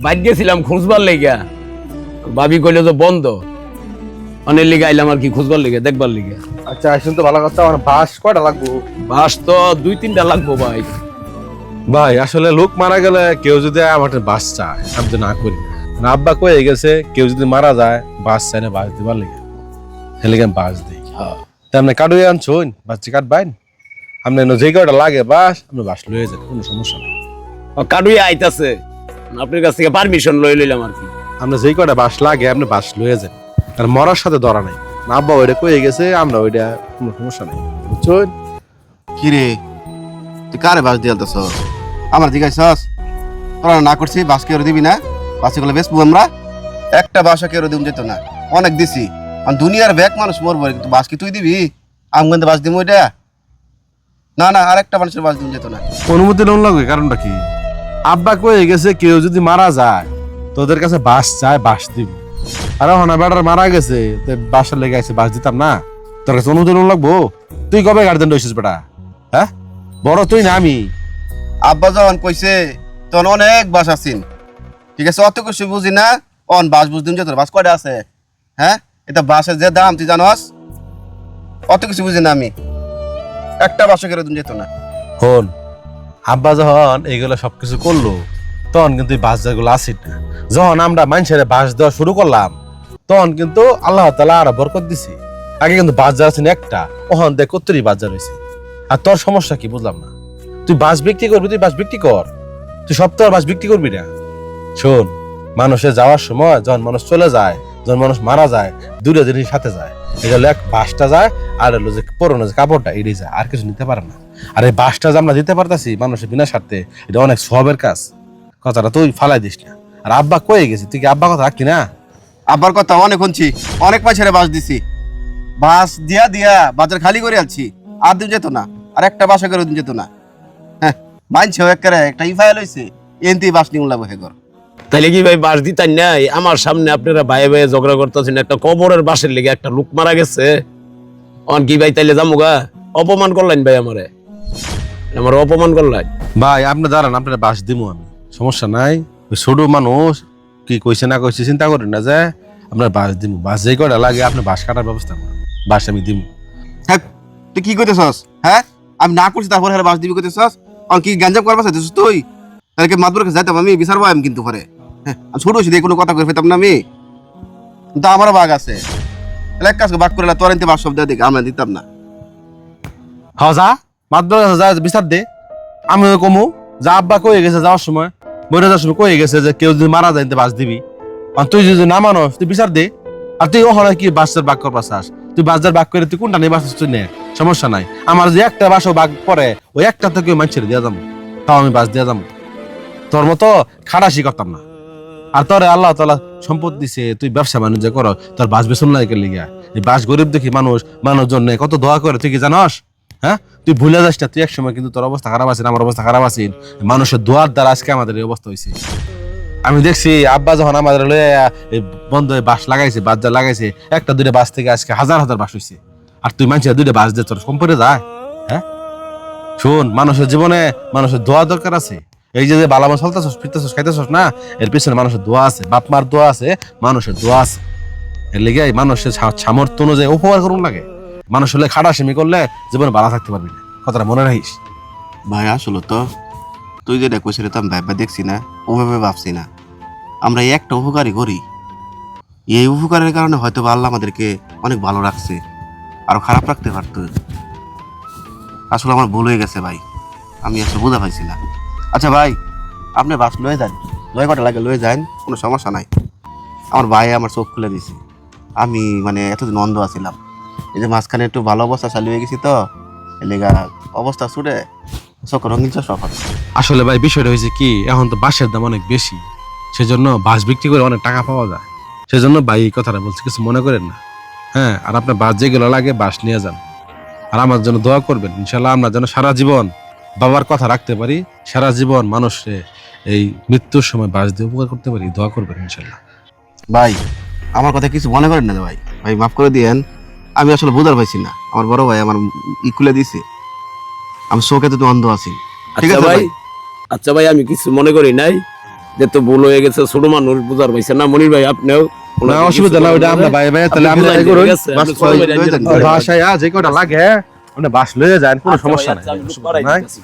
বাইর গেছিলাম খুঁজবার লেগা, ভাবি কইলো যে বন্ধ, অনেক লিগে আইলাম আর কি খুঁজবার লেগে, দেখবার লেগে। আচ্ছা আসুন তো ভালো কথা। আমার বাস কয়টা লাগবো? বাস তো 2-3টা লাগবো ভাই। ভাই আসলে লোক মারা গেলে কেউ যদি আমার বাস চায় আমি তো না করি না। আব্বা কয়ে গেছে কেউ যদি মারা যায় বাস চাই না, বাস দিবার লেগে হেলে আমি বাস দিই। তা আপনি কাটুই আনছুন, বাচ্চা কাটবাইন আপনি যে কয়টা লাগে বাস আপনি বাস লয়ে যান, কোনো সমস্যা নেই। কাডুই আইতাছে, আপনার কাছ থেকে পারমিশন লই লইলাম আর কি। আপনি যেই কয়টা বাস লাগে আপনি বাস লয়ে যান, আর মরার সাথে ধরা নাই। আব্বা ওইটা কয়ে গেছে, আমরা ওইটা কোনো সমস্যা নেই, বুঝছেন? কিরে তুই কারে বাস দিয়ে আলতেছ? আমার জিজ্ঞাসাস তোরা না করছি বাস কেউ দিবি না? বাসে গুলো বেসবো আমরা? একটা বাসা কেউ দিন যেত না, অনেক দিছি। আর দুনিয়ার ব্যাগ মানুষ মরবো, কিন্তু বাস কি তুই দিবি? আমগন্ধে বাস দিব ওইটা? না না, আর একটা মানুষের বাস দিন যেত না। অনুমতি লোন লাগবে, কারণটা কি? আব্বা কয়ে গেছে কেউ যদি মারা যায় তোদের কাছে বাস চায় বাস দিব। আর হনা বেটার মারা গেছে বাসার লেগে আছে, বাস দিতাম না? তোর কাছে অনুমতি লোন লাগবো? তুই কবে গার্জেন হইছিস বেটা? হ্যাঁ, বড় তুই না আমি? আব্বা যখন কইছে তখন অনেক বাস আছেন, ঠিক আছে? অত কিছু বুঝি না, অন বাস বুঝ দিন যেত। বাস কয়টা আছে? হ্যাঁ, এটা বাসের যে দাম তুই জানোস? অত কিছু বুঝি না আমি, একটা বাসা কেউ দিন যেত না। হন, আব্বা যখন এইগুলো সবকিছু করলো তখন কিন্তু এই বাস যেগুলো আসিস না। যখন আমরা মানুষের বাস দেওয়া শুরু করলাম তখন কিন্তু আল্লাহ তাআলা আরো বরকত দিছি। আগে কিন্তু বাস যা আছেন একটা, ওখান দেখ কতরি বাস যা রয়েছে। আর তোর সমস্যা কি বুঝলাম না? তুই বাস বিক্রি করবি, তুই বাস বিক্রি কর, তুই সব তো আর বাস বিক্রি করবি না। শোন, মানুষের যাওয়ার সময় যখন মানুষ চলে যায়, যখন মানুষ মারা যায়, দুটো জিনিস সাথে যায়। এটা হলো এক বাসটা যায়, আর হলো যে পুরোনো যে কাপড়টা এড়িয়ে যায়, আর কিছু নিতে পারে না। আর এই বাসটা যে আমরা দিতে পারতাছি মানুষের বিনা স্বার্থে, এটা অনেক সবের কাজ। কথাটা তুই ফালাই দিস না। আর আব্বা কয়ে গেছি, তুই কি আব্বা কথা রাখি না? আব্বার কথা অনেক শুনছি, অনেক পয়সারে বাস দিছি। বাস দিয়া দিয়া বাজার খালি করে আছি, আর দিন যেত না, আর একটা বাসা করে দিন যেত না। হ্যাঁ, মানছেও একেবারে একটা ইফাইল হয়েছে, এনতি বাস নিয়ে উল্লাবো হেগর। তাইলে কি ভাই বাস দিতেন নাই? আমার সামনে আপনারা ভাইয়ে ভাইয়ে ঝগড়া করতেছেন, একটা কবরের বাসের লেগে একটা লোক মারা গেছে। অন কি ভাই তাইলে যামুগা? অপমান করলেন ভাই আমারে, আমার অপমান করলেন। ভাই আপনি দাঁড়ান, আপনার বাস দিমু আমি, সমস্যা নাই। ওই ছোট মানুষ কি কইছে না কইছে চিন্তা করেন না, যে আপনার বাস দিমু। বাস যেই কটা লাগে আপনি বাস কাটার ব্যবস্থা করেন, বাস আমি দিমু। হ্যাঁ, তুই কি করতেছস? হ্যাঁ, আমি না করছি তারপরে হেরে বাস দিবি করতেছস? আর কি গাঞ্জাম করবা চাইতেছস তুই? তাহলে কি মাতবরের কাছে যাইতাম আমি, বিচারবো আমি কিন্তু পরে। হ্যাঁ, আমি ছোট হয়েছি দিয়ে কোনো কথা করে ফেতাম না আমি, কিন্তু আমারও বাঘ আছে। তাহলে এক কাজ বাঘ করে তোর এনতে বাস সব দেওয়া দিকে আমরা দিতাম না। হ্যাঁ যা, মাত্র যা বিচার দে। আমি কমু যা আব্বা কয়ে গেছে যাওয়ার সময়, মরে যাওয়ার সময় কয়ে গেছে যে কেউ যদি মারা যায় বাস দিবি। আর তুই যদি না মানস তুই বিচার দে। আর তুই ওখানে কি বাসের বাঘ করবা চাস? তুই বাজার বাঘ করে তুই কোনটা নেই বাস তুই নে, সমস্যা নাই। আমার যে একটা বাসও বাঘ পরে ওই একটা থেকে মানুষের দিয়া যাবো, তাও আমি বাস দিয়া যাবো। তোর মতো খাটাসি করতাম না। আর তোরে আল্লাহ তাআলা সম্পদ দিছে, তুই ব্যবসা বাণিজ্য করো, তোর বাস বেসন লাগে লিগা। এই বাস গরিব দেখি মানুষ মানুষজন কত দোয়া করে, তুই কি জানস? হ্যাঁ, তুই ভুলে যাস না, তুই এক সময় কিন্তু তোর অবস্থা খারাপ আছে, আমার অবস্থা খারাপ আছে। মানুষের দোয়ার দ্বারা আজকে আমাদের এই অবস্থা হয়েছে। আমি দেখছি আব্বা যখন আমাদের বন্ধ বাস লাগাইছে, বাস যা লাগাইছে, একটা দুইটা বাস থেকে আজকে হাজার হাজার বাস হয়েছে। আর তুই মানুষের দুইটা বাস দিয়ে তোর সম্পর্কে যায়? হ্যাঁ, শোন, মানুষের জীবনে মানুষের দোয়া দরকার আছে। এই যে বালামা চলতেছস ফিরতেছস খাইতেছস না, এর পিছনে মানুষের দোয়া আছে, বাপ মার দোয়া আছে, মানুষের দোয়া আছে। এর লেগে মানুষের সামর্থ্য অনুযায়ী উপকার করুন লাগে। মানুষ হলে খাটাসেমি করলে জীবনে ভালো থাকতে পারবি না, কথাটা মনে রাখিস। ভাই আসলে তো তুই যেটা কইছিলি তো আমি ভাইবা দেখছি না, ওভাবে ভাবছি না। আমরা এই একটা উপকারই করি, এই উপকারের কারণে হয়তো আল্লাহ আমাদেরকে অনেক ভালো রাখছে, আরো খারাপ রাখতে পারতো। আসলে আমার ভুল হয়ে গেছে ভাই, আমি আসলে বোঝা পাইছি না। আচ্ছা ভাই, আপনি বাস লয়ে যান, লয়ে কটা লাগে লয়ে যান, কোনো সমস্যা নাই। আমার ভাই আমার চোখ খুলে দিছে। আমি মানে এতদিন অন্ধ আছিলাম, এই যে মাঝখানে একটু ভালো অবস্থা চালু হয়ে গেছি তো, এলেগা অবস্থা ছুটে চোখ রঙিন চশমা করে। আসলে ভাই বিষয়টা হয়েছে কি, এখন তো বাসের দাম অনেক বেশি, সেজন্য বাস বিক্রি করে অনেক টাকা পাওয়া যায়। সেজন্য ভাই এই কথাটা বলছি, কিছু মনে করেন না। হ্যাঁ, আর আপনার বাস যেগুলো লাগে বাস নিয়ে যান, আর আমার জন্য দোয়া করবেন। ইনশাল্লাহ আমরা যেন সারা জীবন বাবার কথা রাখতে পারি, সারা জীবন মানুষে এই মৃত্যুর সময় বাস দিয়ে উপকার করতে পারি, দোয়া করবেন ইনশাল্লাহ। ভাই আমার কথা কিছু মনে করেন না ভাই, ভাই মাফ করে দিয়েন। আমি আসলে বোঝার পাইছি না, আমার বড় ভাই আমার খুলে দিছে, আমি চোখে তো অন্ধ আছি। ঠিক আচ্ছা আছে ভাই, ভাই? আচ্ছা ভাই, আমি কিছু মনে করি নাই। যে তো ভুল হয়ে গেছে, ছোট মানুষ বুঝার পাইছে না। মনির ভাই আপনিও না অসুবিধা না, ওইটা আমরা ভাই ভাই তাহলে আমরা বুঝাই এই করুন দিন, ঠিক আছে? বাস আপনি ছোট ভাই, ভাষায় যে কটা লাগে আপনি বাস লয়ে যান, কোনো সমস্যা নাই। আচ্ছা, আমি করাই নাই? দিতেছি।